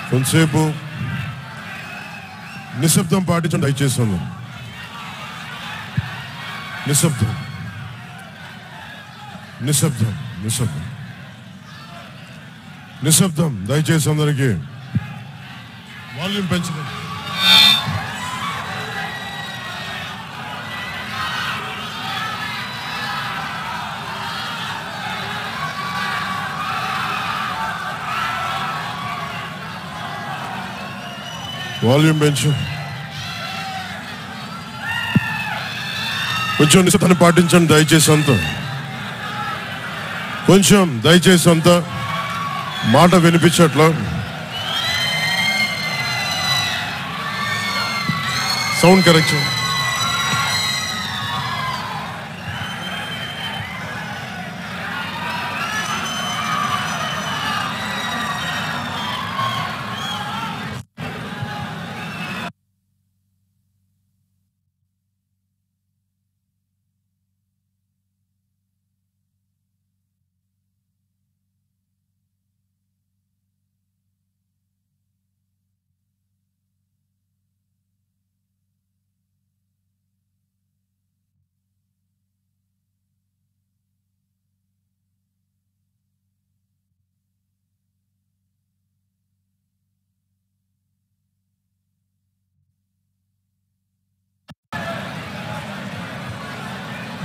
కొంతసేపు నిశ్శబ్దం పాటించండి దయచేసి. నిశ్శబ్దం నిశ్శబ్దం నిశ్శబ్దం నిశ్శబ్దం దయచేసి అందరికీ వాల్యూమ్ పెంచండి. వాల్యూమ్ పెంచు. కొంచెం నిశ్శబ్దాన్ని పాటించండి దయచేసి అంతా. కొంచెం దయచేసి అంతా మాట వినిపించట్లా. Sound correction.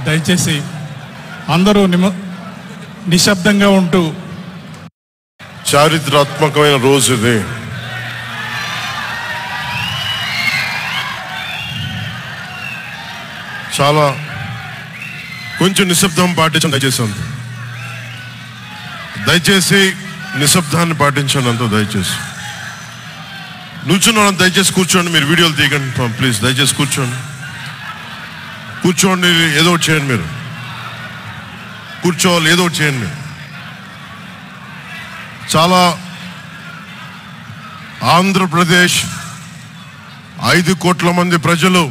దయచేసి అందరూ నిశ్శబ్దంగా ఉంటూ. చారిత్రాత్మకమైన రోజు ఇది. చాలా కొంచెం నిశ్శబ్దం పాటించండి దయచేసి అంత. దయచేసి నిశ్శబ్దాన్ని పాటించండి అంత. దయచేసి నుంచున్న దయచేసి కూర్చోండి. మీరు వీడియోలు తీయకండి ప్లీజ్. దయచేసి కూర్చోండి. కూర్చోండి. ఏదో ఒకటి చేయండి. మీరు కూర్చోవాలి. ఏదో ఒకటి చేయండి. మీరు చాలా ఆంధ్రప్రదేశ్ 5 కోట్ల మంది ప్రజలు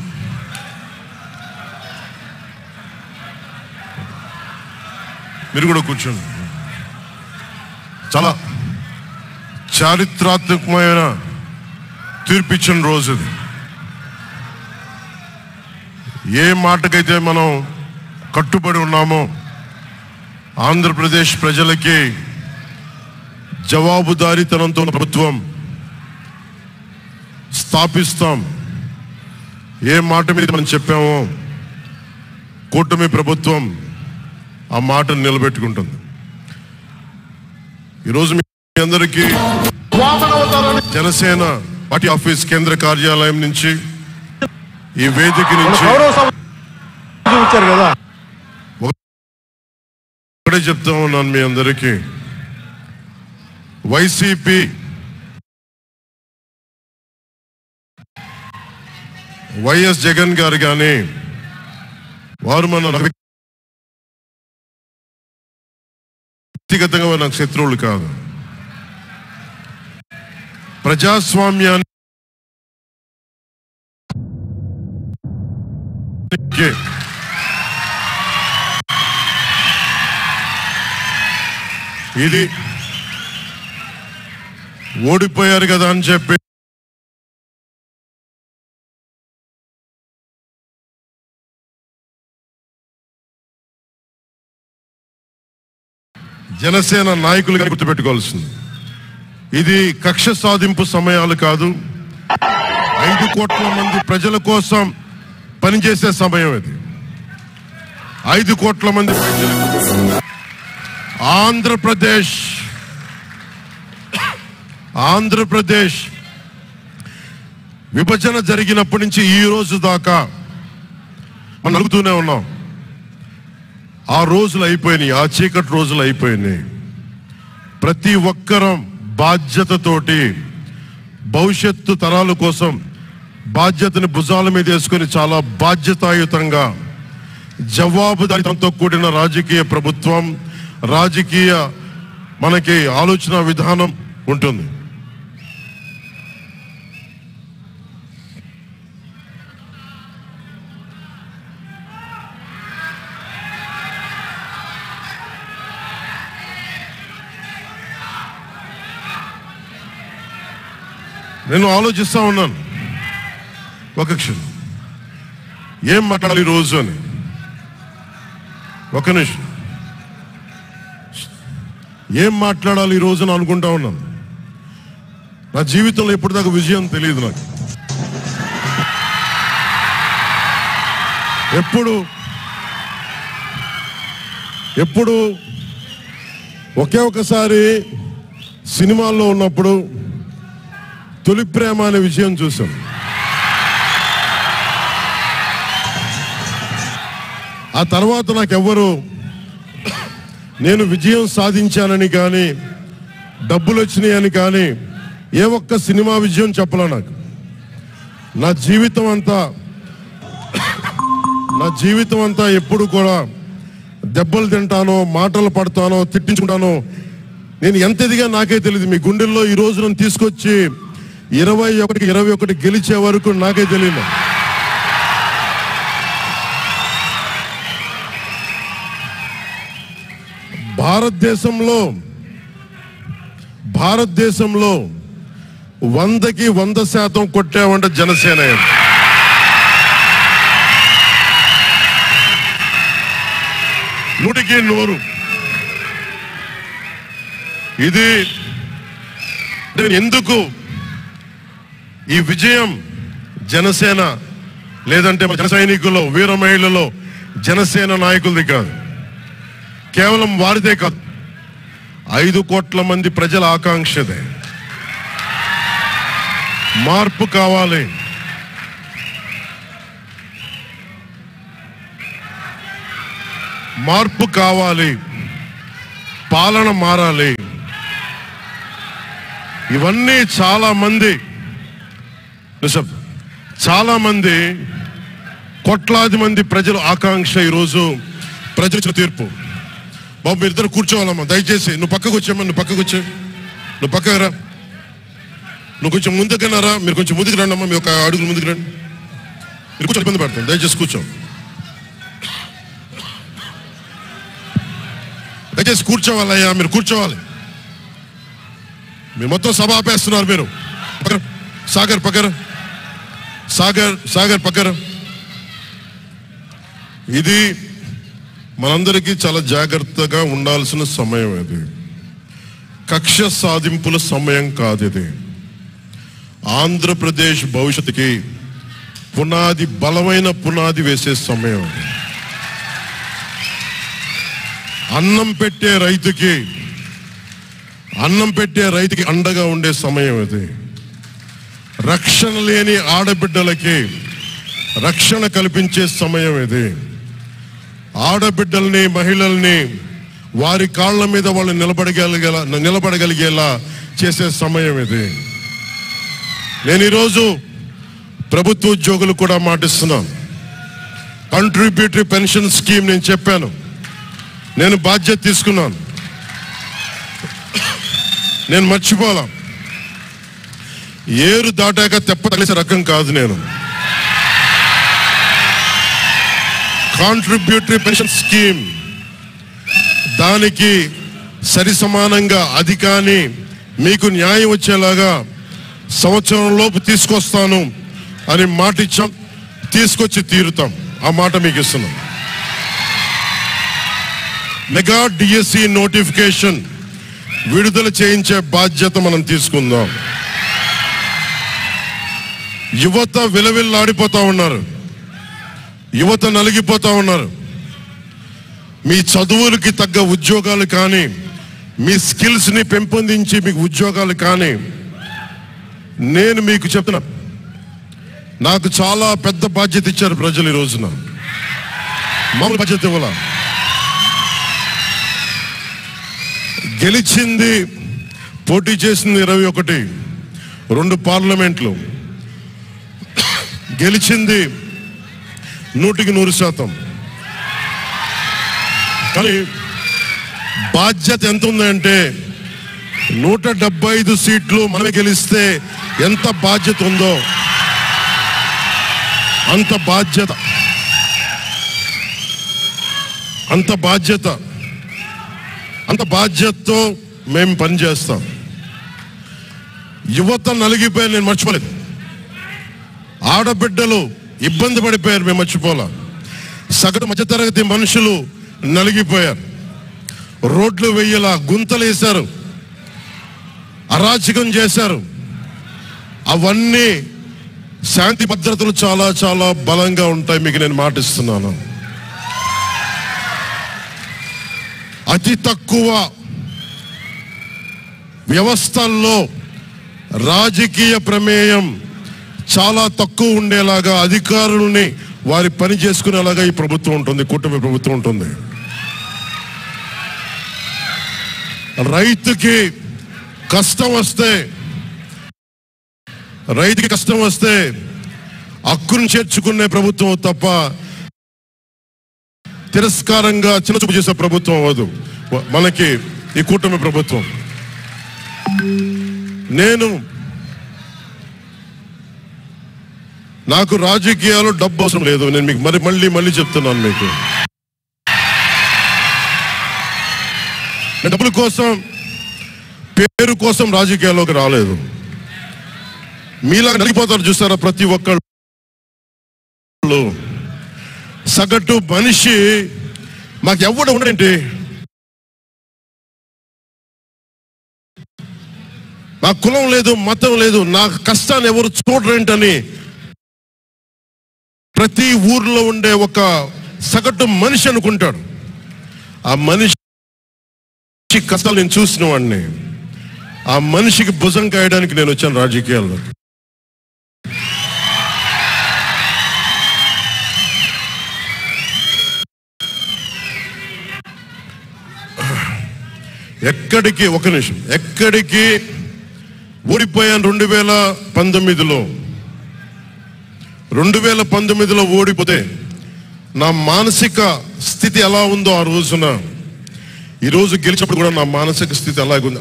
మీరు కూడా కూర్చోండి. చాలా చారిత్రాత్మకమైన తీర్పిచ్చిన రోజు ఇది. ఏ మాటకైతే మనం కట్టుబడి ఉన్నామో ఆంధ్రప్రదేశ్ ప్రజలకి జవాబుదారీతనంతో ప్రభుత్వం స్థాపిస్తాం, ఏ మాట మీద మనం చెప్పామో కూటమి ప్రభుత్వం ఆ మాటను నిలబెట్టుకుంటుంది. ఈరోజు మీ అందరికీ జనసేన పార్టీ ఆఫీస్ కేంద్ర కార్యాలయం నుంచి ఈ వేదిక నుంచి కదా ఒకటే చెప్తా ఉన్నాను మీ అందరికీ. వైసీపీ వైఎస్ జగన్ గారు కానీ వారు మన వ్యక్తిగతంగా నాకు శత్రువులు కాదు. ప్రజాస్వామ్యాన్ని ఇది ఓడిపోయారు కదా అని చెప్పి జనసేన నాయకులుగా గుర్తుపెట్టుకోవాల్సింది. ఇది కక్ష సాధింపు సమయాలు కాదు. 5 కోట్ల మంది ప్రజల కోసం పనిచేసే సమయం ఇది. 5 కోట్ల మంది ప్రజలు. ఆంధ్రప్రదేశ్ విభజన జరిగినప్పటి నుంచి ఈ రోజు దాకా మనం అడుగుతూనే ఉన్నాం. ఆ రోజులు అయిపోయినాయి, ఆ చీకటి రోజులు అయిపోయినాయి. ప్రతి ఒక్కరం బాధ్యతతోటి భవిష్యత్తు తరాల కోసం బాధ్యతని భుజాల మీద వేసుకొని చాలా బాధ్యతాయుతంగా జవాబుదారీతనంతో కూడిన రాజకీయ ప్రభుత్వం, రాజకీయ మనకి ఆలోచన విధానం ఉంటుంది. నేను ఆలోచిస్తా ఉన్నాను, ఒక క్షణం ఏం మాట్లాడాలి ఈరోజు అని. ఒక నిమిషం, ఏం మాట్లాడాలి ఈరోజు అని అనుకుంటా ఉన్నాను. నా జీవితంలో ఎప్పటిదాకా విజయం తెలియదు నాకు. ఎప్పుడు ఒకే ఒకసారి సినిమాల్లో ఉన్నప్పుడు తొలి ప్రేమ అనే విషయం చూశాను. ఆ తర్వాత నాకెవ్వరు నేను విజయం సాధించానని కానీ డబ్బులు వచ్చినాయని కానీ ఏ ఒక్క సినిమా విజయం చెప్పలే నాకు. నా జీవితం అంతా ఎప్పుడు కూడా దెబ్బలు తింటానో, మాటలు పడతానో, తిట్టించుకుంటానో. నేను ఎంత ఎదిగా నాకే తెలియదు. మీ గుండెల్లో ఈ రోజు నన్ను తీసుకొచ్చి 21 గెలిచే వరకు నాకే తెలియదు. భారతదేశంలో 100కి 100% కొట్టామంటే జనసేన. నూటికి 100. ఇది ఎందుకు ఈ విజయం జనసేన లేదంటే జన సైనికులు, వీర మహిళలో జనసేన నాయకులది కాదు, కేవలం వారిదే కాదు, 5 కోట్ల మంది ప్రజల ఆకాంక్షదే. మార్పు కావాలి. పాలన మారాలి. ఇవన్నీ చాలా మంది కోట్లాది మంది ప్రజల ఆకాంక్ష. ఈరోజు ప్రజల తీర్పు. బాబు మీరిద్దరు కూర్చోవాలమ్మా, దయచేసి. నువ్వు పక్కకు వచ్చామ్మా, నువ్వు పక్కకు రా. నువ్వు కొంచెం ముందుకన్నారా, మీరు కొంచెం ముందుకు రండి అమ్మా, మీరు 1 అడుగులు ముందుకు రండి. మీరు కూర్చొని ఇబ్బంది పడతాను, దయచేసి కూర్చో. దయచేసి కూర్చోవాలయ్యా, మీరు కూర్చోవాలి. మీరు మొత్తం సభ ఆపేస్తున్నారు. మీరు సాగర్ పక్కర. ఇది మనందరికీ చాలా జాగ్రత్తగా ఉండాల్సిన సమయం. ఇది కక్ష సాధింపుల సమయం కాదు. ఇది ఆంధ్రప్రదేశ్ భవిష్యత్తుకి బలమైన పునాది వేసే సమయం. అన్నం పెట్టే రైతుకి అండగా ఉండే సమయం ఇది. రక్షణ లేని ఆడబిడ్డలకి రక్షణ కల్పించే సమయం ఇది. ఆడబిడ్డల్ని, మహిళల్ని వారి కాళ్ళ మీద వాళ్ళు నిలబడగలిగేలా చేసే సమయం ఇది. నేను ఈరోజు ప్రభుత్వ ఉద్యోగులు కూడా మాటిస్తున్నాను. కాంట్రిబ్యూటరీ పెన్షన్ స్కీమ్ నేను చెప్పాను, నేను బాధ్యత తీసుకున్నాను, నేను మర్చిపోలా. ఏరు దాటాక తెప్ప తగిలేసే రకం కాదు నేను. కాంట్రిబ్యూటరీ పెన్షన్ స్కీమ్ దానికి సరి సమానంగా అది కానీ మీకు న్యాయం వచ్చేలాగా సంవత్సరంలోపు తీసుకొస్తాను అని మాట ఇచ్చాం. తీసుకొచ్చి తీరుతాం. ఆ మాట మీకు ఇస్తున్నాం. మెగా డిఎస్సి నోటిఫికేషన్ విడుదల చేయించే బాధ్యత మనం తీసుకుందాం. యువత విలవిల్లాడిపోతా ఉన్నారు, యువత నలిగిపోతా ఉన్నారు. మీ చదువులకి తగ్గ ఉద్యోగాలు కానీ, మీ స్కిల్స్ని పెంపొందించి మీకు ఉద్యోగాలు కానీ, నేను మీకు చెప్తున్నా, నాకు చాలా పెద్ద బాధ్యత ఇచ్చారు ప్రజలు. ఈ రోజున మామూలు బాధ్యత ఇవ్వాల. గెలిచింది, పోటీ చేసింది 21, 2 పార్లమెంట్లు గెలిచింది 100%. కానీ బాధ్యత ఎంత ఉందంటే 175 సీట్లు మనమే గెలిస్తే ఎంత బాధ్యత ఉందో అంత బాధ్యతతో మేము పనిచేస్తాం. యువత నలిగిపోయారు, నేను మర్చిపోలేదు. ఆడబిడ్డలు ఇబ్బంది పడిపోయారు, మేము మర్చిపోలే. సగటు మధ్యతరగతి మనుషులు నలిగిపోయారు. రోడ్లు వెయ్యలా, గుంతలు వేశారు, అరాచకం చేశారు. అవన్నీ శాంతి భద్రతలు చాలా చాలా బలంగా ఉంటాయి, మీకు నేను మాటిస్తున్నాను. అతి తక్కువ వ్యవస్థల్లో రాజకీయ ప్రమేయం చాలా తక్కువ ఉండేలాగా, అధికారుల్ని వారి పని చేసుకునేలాగా ఈ ప్రభుత్వం ఉంటుంది, కూటమి ప్రభుత్వం ఉంటుంది. రైతుకి కష్టం వస్తే హక్కును చేర్చుకునే ప్రభుత్వం తప్ప తిరస్కారంగా చిన్నచూపు చేసే ప్రభుత్వం అవ్వదు మనకి ఈ కూటమి ప్రభుత్వం. నాకు రాజకీయాలు డబ్బు అవసరం లేదు. నేను మీకు మళ్ళీ చెప్తున్నాను. మీకు నేను డబ్బుల కోసం, పేరు కోసం రాజకీయాల్లోకి రాలేదు. మీలా నలిగిపోతారు చూస్తారా ప్రతి ఒక్కళ్ళు. సగటు మనిషి మాకు ఎవడు ఉండేంటి, నా కులం లేదు, మతం లేదు, నా కష్టాన్ని ఎవరు చూడరేంటని ప్రతి ఊర్లో ఉండే ఒక సగటు మనిషి అనుకుంటాడు. ఆ మనిషి కష్టాలు నేను చూసిన వాడిని. ఆ మనిషికి భుజం కాయడానికి నేను వచ్చాను రాజకీయాల్లో. ఒక నిమిషం, ఎక్కడికి ఓడిపోయాను 2019లో ఓడిపోతే నా మానసిక స్థితి ఎలా ఉందో ఆ రోజున, ఈరోజు గెలిచినప్పుడు కూడా నా మానసిక స్థితి అలాగుంది.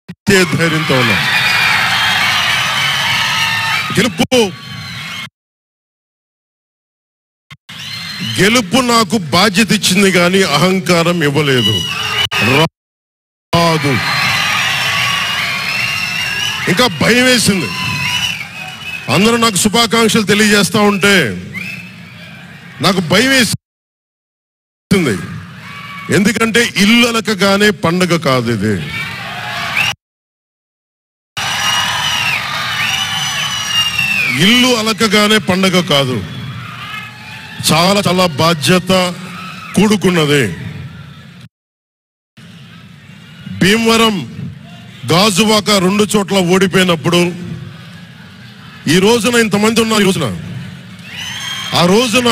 అంతే ధైర్యంతో ఉన్నా. గెలుపు నాకు బాధ్యత ఇచ్చింది కానీ అహంకారం ఇవ్వలేదు. రాదు. ఇంకా భయం వేసింది. అందరూ నాకు శుభాకాంక్షలు తెలియజేస్తా ఉంటే నాకు భయం వేసింది. ఎందుకంటే ఇల్లు అలకగానే పండగ కాదు ఇది. ఇల్లు అలకగానే పండగ కాదు. చాలా చాలా బాధ్యత కూడుకున్నది. భీమవరం, గాజువాక 2 చోట్ల ఓడిపోయినప్పుడు ఈ రోజున ఇంతమంది ఉన్నారు. ఆ రోజున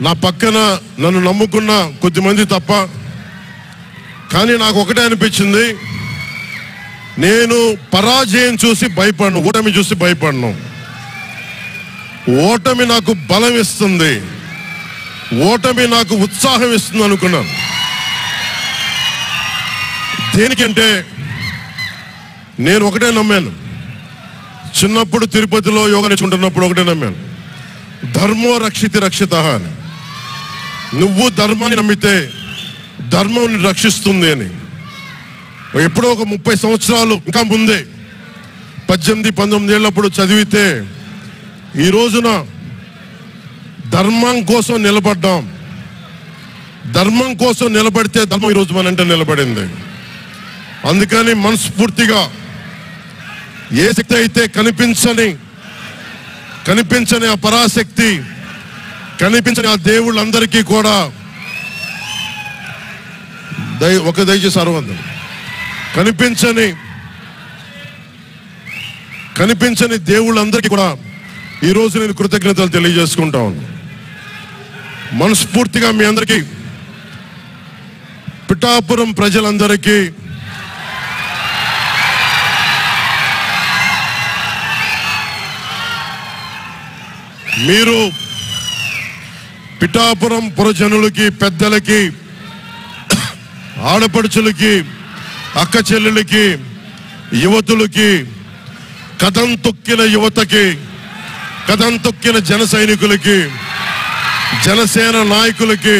నా పక్కన నన్ను నమ్ముకున్న కొద్దిమంది తప్ప, కానీ నాకు ఒకటే అనిపించింది, నేను పరాజయం చూసి భయపడను, ఓటమి చూసి భయపడను. ఓటమి నాకు బలం ఇస్తుంది, ఓటమి నాకు ఉత్సాహం ఇస్తుంది అనుకున్నాను. దేనికంటే నేను ఒకటే నమ్మాను. చిన్నప్పుడు తిరుపతిలో యోగా నేర్చుకుంటున్నప్పుడు ఒకటే నమ్మాను, ధర్మో రక్షితి రక్షిత అని. నువ్వు ధర్మాన్ని నమ్మితే ధర్మం రక్షిస్తుంది అని. ఎప్పుడో ఒక 30 సంవత్సరాలు ఇంకా ముందే 18-19 ఏళ్ళప్పుడు చదివితే, ఈ రోజున ధర్మం కోసం నిలబడ్డాం. ధర్మం కోసం నిలబడితే ధర్మం ఈరోజు మనంటే నిలబడింది. అందుకని మనస్ఫూర్తిగా ఏ శక్తి అయితే కనిపించని ఆ పరాశక్తి, కనిపించని ఆ దేవుళ్ళందరికీ కూడా దయచేసి అరవందం. కనిపించని దేవుళ్ళందరికీ కూడా ఈరోజు నేను కృతజ్ఞతలు తెలియజేసుకుంటా ఉన్నాను. మనస్ఫూర్తిగా మీ అందరికీ, పిఠాపురం ప్రజలందరికీ మీరు పిఠాపురం పురజనులకి, పెద్దలకి, ఆడపడుచులకి, అక్క చెల్లెలకి, యువతులకి, కథం తొక్కిన యువతకి, కథం తొక్కిన జన సైనికులకి, జనసేన నాయకులకి,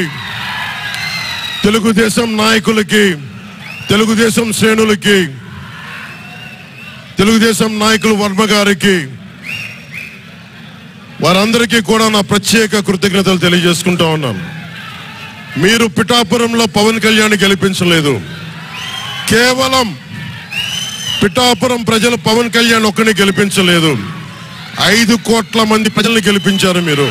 తెలుగుదేశం నాయకులకి, తెలుగుదేశం శ్రేణులకి, తెలుగుదేశం నాయకులు వర్మ గారికి, వారందరికీ కూడా నా ప్రత్యేక కృతజ్ఞతలు తెలియజేసుకుంటా ఉన్నాను. మీరు పిఠాపురంలో పవన్ కళ్యాణ్ గెలిపించలేదు. కేవలం పిఠాపురం ప్రజలు పవన్ కళ్యాణ్ ఒక్కడిని గెలిపించలేదు, 5 కోట్ల మంది ప్రజల్ని గెలిపించారు. మీరు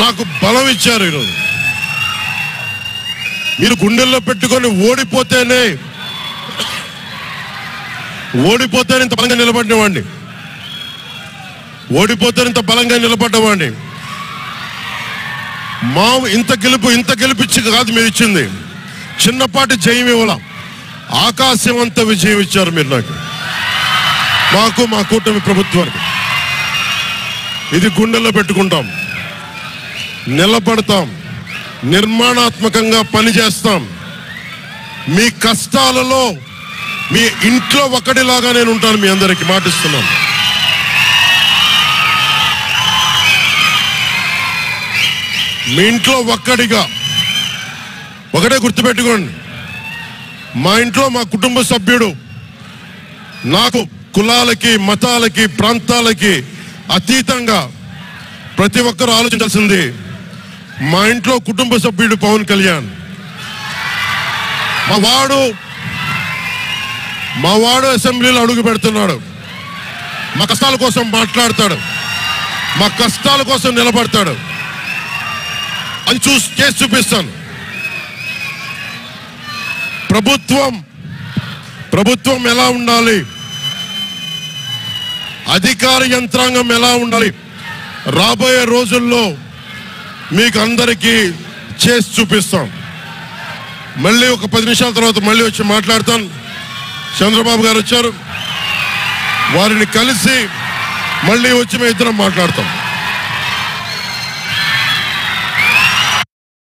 నాకు బలం ఇచ్చారు. ఈరోజు మీరు గుండెల్లో పెట్టుకొని ఓడిపోతేనే ఇంత బలంగా నిలబడినవాడిని, ఓడిపోతే ఇంత బలంగా నిలబడ్డవాడిని. మా ఇంత గెలిపించి కాదు మీరు ఇచ్చింది, చిన్నపాటి జయం ఇవ్వాల, ఆకాశం అంత విజయం ఇచ్చారు మీరు మాకు, మా కూటమి ప్రభుత్వానికి. ఇది గుండెల్లో పెట్టుకుంటాం, నిలబడతాం, నిర్మాణాత్మకంగా పనిచేస్తాం. మీ కష్టాలలో మీ ఇంట్లో ఒకటిలాగా నేను ఉంటాను, మీ అందరికీ మాటిస్తున్నాను. మీ ఇంట్లో ఒక్కడిగా, ఒకటే గుర్తుపెట్టుకోండి, మా ఇంట్లో మా కుటుంబ సభ్యుడు నాకు కులాలకి, మతాలకి, ప్రాంతాలకి అతీతంగా ప్రతి ఒక్కరూ ఆలోచించాల్సింది, మా ఇంట్లో కుటుంబ సభ్యుడు పవన్ కళ్యాణ్. మా వాడు అసెంబ్లీలో అడుగు పెడుతున్నాడు, మా కష్టాల కోసం మాట్లాడతాడు, మా కష్టాల కోసం నిలబడతాడు. అది చేసి చూపిస్తాను. ప్రభుత్వం ఎలా ఉండాలి, అధికార యంత్రాంగం ఎలా ఉండాలి, రాబోయే రోజుల్లో మీకు అందరికీ చేసి చూపిస్తాం. మళ్ళీ ఒక 10 నిమిషాల తర్వాత మళ్ళీ వచ్చి మాట్లాడతాను. చంద్రబాబు గారు వచ్చారు, వారిని కలిసి మళ్ళీ వచ్చి మేము ఇద్దరం మాట్లాడతాం.